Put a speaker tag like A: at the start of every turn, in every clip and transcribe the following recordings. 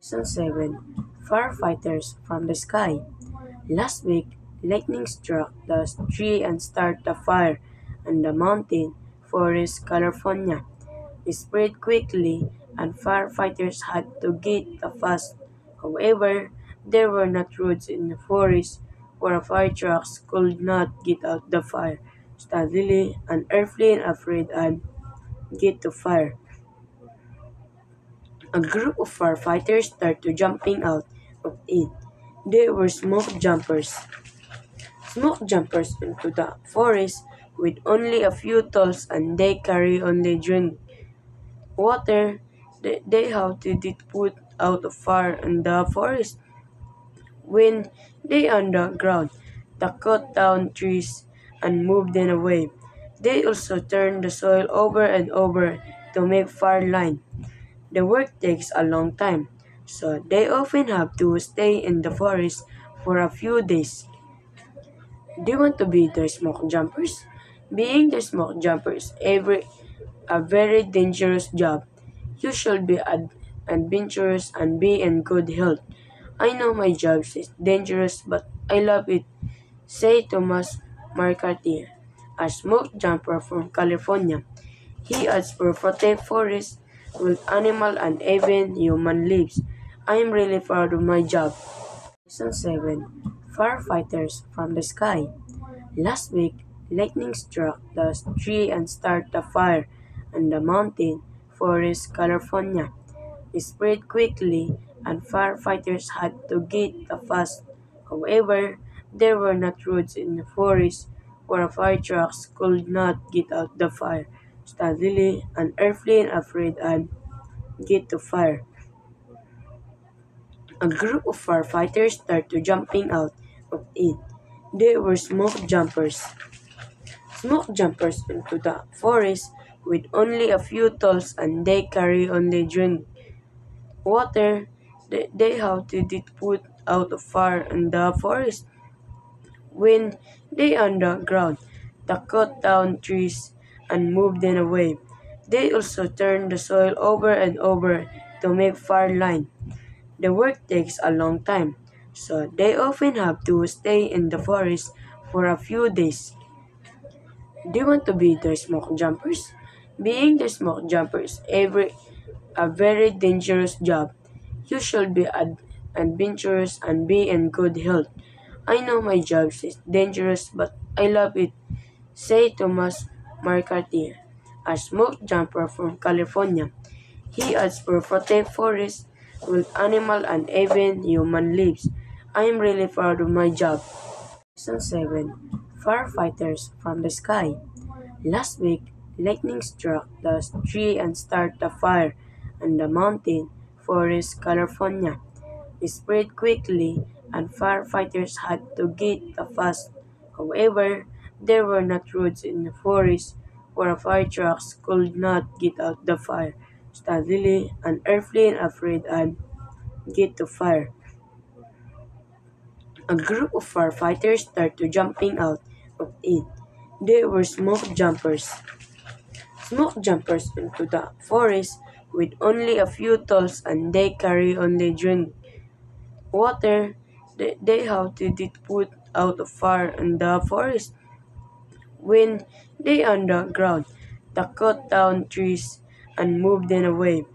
A: Season 7 Firefighters from the Sky. Last week, lightning struck the tree and started a fire on the mountain forest, California. It spread quickly, and firefighters had to get fast. However, there were not roads in the forest where fire trucks could not get out the fire. Steadily and airplane afraid and get to fire. A group of firefighters started jumping out of it. They were smoke jumpers into the forest with only a few tools, and they carry only drink water. They how did it put out a fire in the forest when they on the ground. They cut down trees and moved them away. They also turned the soil over and over to make fire line. The work takes a long time, so they often have to stay in the forest for a few days. Do you want to be the smoke jumpers? Being the smoke jumpers a very dangerous job. You should be adventurous and be in good health. I know my job is dangerous, but I love it, say Thomas McCarthy, a smoke jumper from California. He adds for protect forests, with animal and even human lives. I am really proud of my job. Season 7 Firefighters from the Sky. Last week, lightning struck the tree and started a fire on the mountain forest, California. It spread quickly, and firefighters had to get fast. However, there were not roads in the forest where fire trucks could not get out the fire. Steadily, an airplane afraid and get to fire. A group of firefighters started jumping out of it. They were smoke jumpers into the forest with only a few tools, and they carry only drink water. They how did it put out a fire in the forest when they on the ground. They cut down trees and moved them away. They also turned the soil over and over to make fire line. The work takes a long time, so they often have to stay in the forest for a few days. Do you want to be the smoke jumpers? Being the smoke jumpers a very dangerous job. You should be adventurous and be in good health. I know my job is dangerous, but I love it, say Thomas McCarthy, a smoke jumper from California. He adds for protect forests, with animal and even human lives. I am really proud of my job. Season 7 Firefighters from the Sky. Last week, lightning struck the tree and started a fire on the mountain forest, California. It spread quickly, and firefighters had to get fast. However, there were not roads in the forest where fire trucks could not get out the fire. Steadily, an airplane afraid and get to fire. A group of firefighters started jumping out of it. They were smoke jumpers into the forest with only a few tools, and they carry only drink water. They how did it put out a fire in the forest when they on the ground. They cut down trees and moved them away.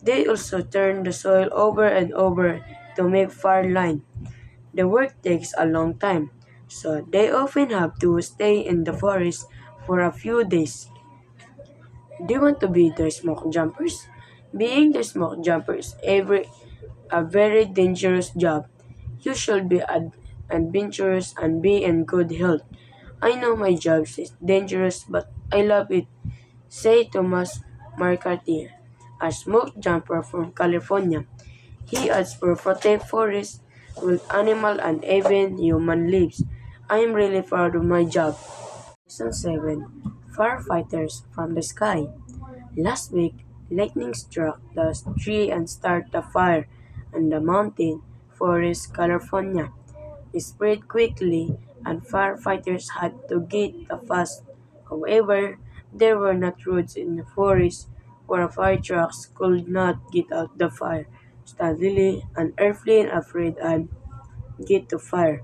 A: They also turned the soil over and over to make fire line. The work takes a long time, so they often have to stay in the forest for a few days. Do you want to be the smoke jumpers? Being the smoke jumpers a very dangerous job. You should be adventurous and be in good health. I know my job is dangerous, but I love it, say Thomas McCarthy, a smoke jumper from California. He adds for protect forests, with animal and even human lives. I am really proud of my job. Season 7 Firefighters from the Sky. Last week, lightning struck the tree and started a fire on the mountain forest, California. It spread quickly, and firefighters had to get fast. However, there were not roads in the forest where fire trucks could not get out the fire. steadily, unearthly and afraid, and get to fire.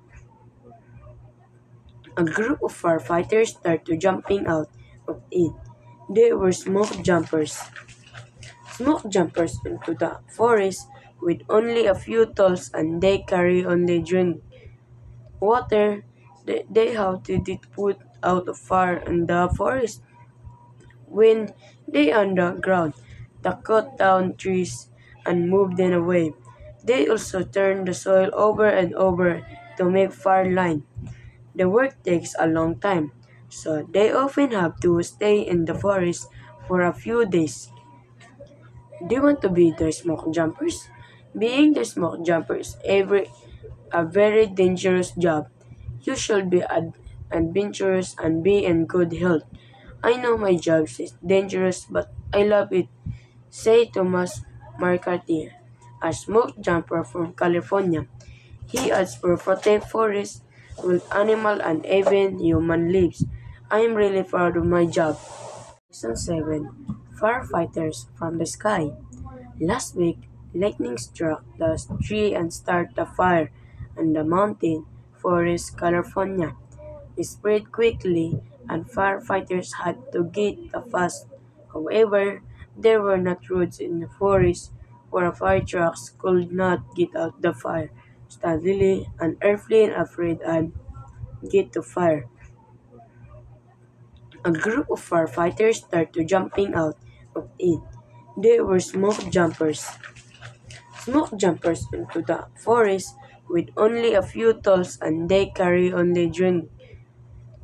A: A group of firefighters started jumping out of it. They were smoke jumpers into the forest with only a few tools, and they carry only drink water. They have to get put out of fire in the forest. When they underground, they cut down trees and move them away. They also turn the soil over and over to make fire line. The work takes a long time, so they often have to stay in the forest for a few days. Do you want to be the smoke jumpers? Being the smoke jumpers a very dangerous job. You should be adventurous and be in good health. I know my job is dangerous, but I love it, say Thomas McCarthy, a smoke jumper from California. He adds for protect forests, with animal and even human lives. I am really proud of my job. Season 7. Firefighters from the Sky. Last week, lightning struck the tree and started a fire on the mountain forest, California. It spread quickly, and firefighters had to get fast. However, there were not roads in the forest where fire trucks could not get out the fire steadily, unearthly and afraid, and get to fire. A group of firefighters started jumping out of it. They were smoke jumpers into the forest with only a few tools, and they carry only drink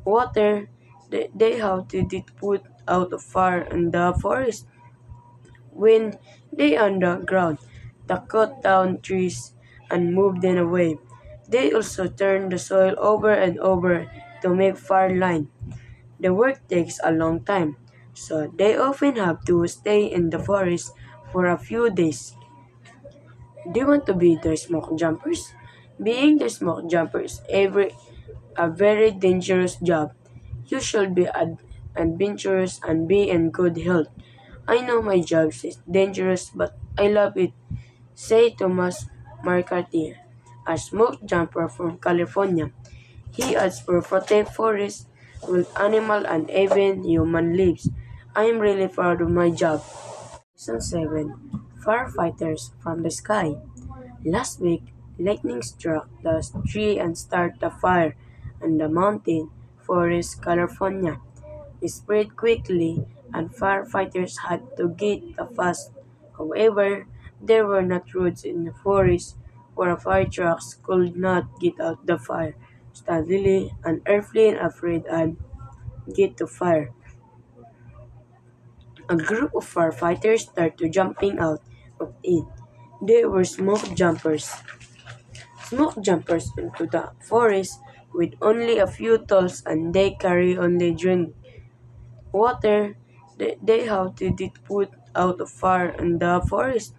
A: water. They have to get put out of fire in the forest. When they underground, they cut down trees and move them away. They also turn the soil over and over to make fire line. The work takes a long time, so they often have to stay in the forest for a few days. Do you want to be the smoke jumpers? Being the smoke jumpers a very dangerous job. You should be adventurous and be in good health. I know my job is dangerous, but I love it, say Thomas McCarthy, a smoke jumper from California. He adds for protect forests, with animal and even human lives. I am really proud of my job. Season 7. Firefighters from the Sky. Last week, lightning struck the tree and started a fire on the mountain forest, California. It spread quickly, and firefighters had to get fast. However, there were not roads in the forest where fire trucks could not get out the fire steadily, unearthly and afraid, and get to fire. A group of firefighters started jumping out of it. They were smoke jumpers into the forest with only a few tools, and they carry only drink water. They have to get put out of fire in the forest.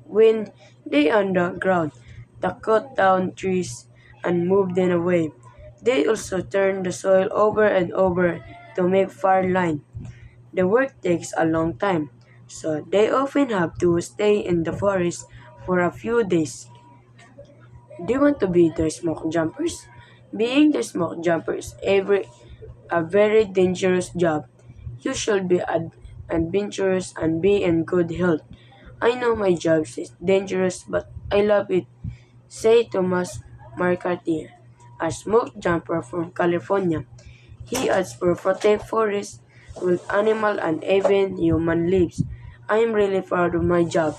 A: When they underground, they cut down trees and move them away. They also turn the soil over and over to make fire line. The work takes a long time, so they often have to stay in the forest for a few days. Do you want to be the smoke jumpers? Being the smoke jumpers a very dangerous job. You should be adventurous and be in good health. I know my job is dangerous, but I love it, say Thomas McCarthy, a smoke jumper from California. He adds for protect forests, with animal and even human lives. I am really proud of my job.